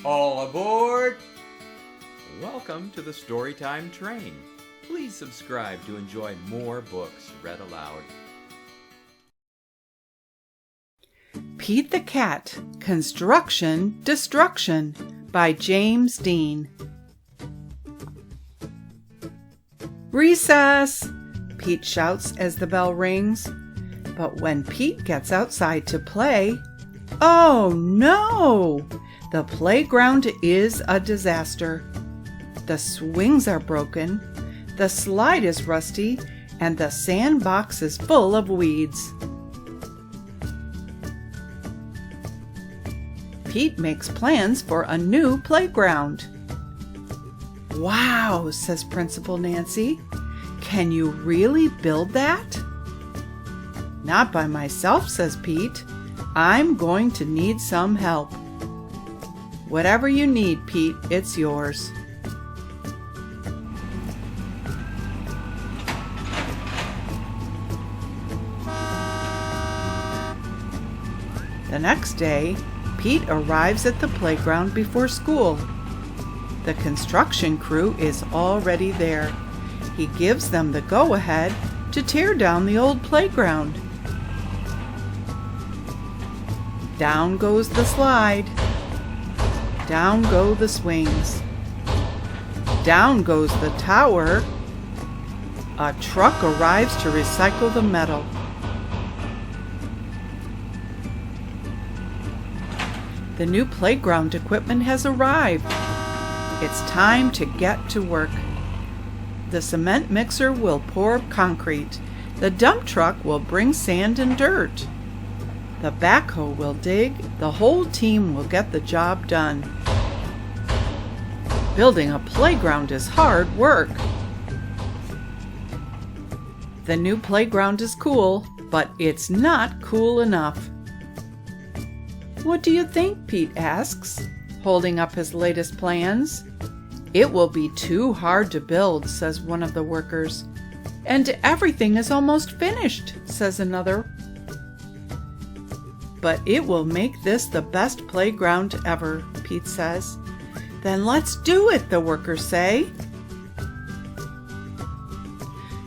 All aboard! Welcome to the Storytime train. Please subscribe to enjoy more books read aloud. Pete the Cat, Construction Destruction by James Dean. Recess! Pete shouts as the bell rings. But when Pete gets outside to play, oh no! The playground is a disaster. The swings are broken, the slide is rusty, and the sandbox is full of weeds. Pete makes plans for a new playground. Wow, says Principal Nancy. Can you really build that? Not by myself, says Pete. I'm going to need some help. Whatever you need, Pete, it's yours. The next day, Pete arrives at the playground before school. The construction crew is already there. He gives them the go-ahead to tear down the old playground. Down goes the slide. Down go the swings. Down goes the tower. A truck arrives to recycle the metal. The new playground equipment has arrived. It's time to get to work. The cement mixer will pour concrete. The dump truck will bring sand and dirt. The backhoe will dig. The whole team will get the job done. Building a playground is hard work. The new playground is cool, but it's not cool enough. What do you think? Pete asks, holding up his latest plans. It will be too hard to build, says one of the workers. And everything is almost finished, says another. But it will make this the best playground ever, Pete says. Then let's do it, the workers say.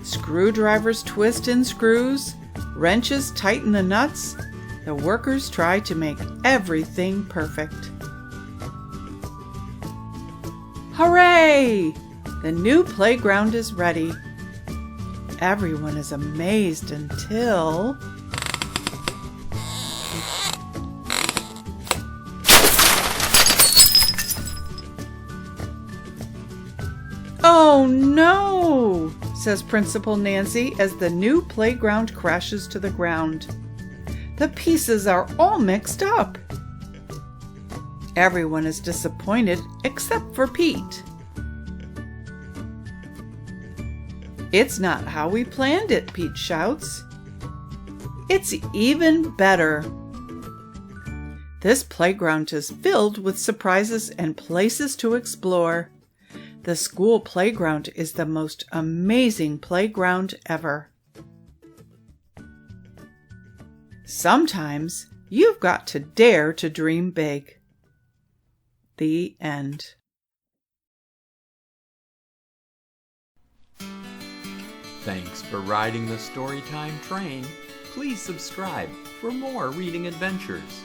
Screwdrivers twist in screws, wrenches tighten the nuts. The workers try to make everything perfect. Hooray! The new playground is ready. Everyone is amazed until... Oh no, says Principal Nancy as the new playground crashes to the ground. The pieces are all mixed up. Everyone is disappointed except for Pete. It's not how we planned it, Pete shouts. It's even better. This playground is filled with surprises and places to explore. The school playground is the most amazing playground ever. Sometimes you've got to dare to dream big. The end. Thanks for riding the Storytime train. Please subscribe for more reading adventures.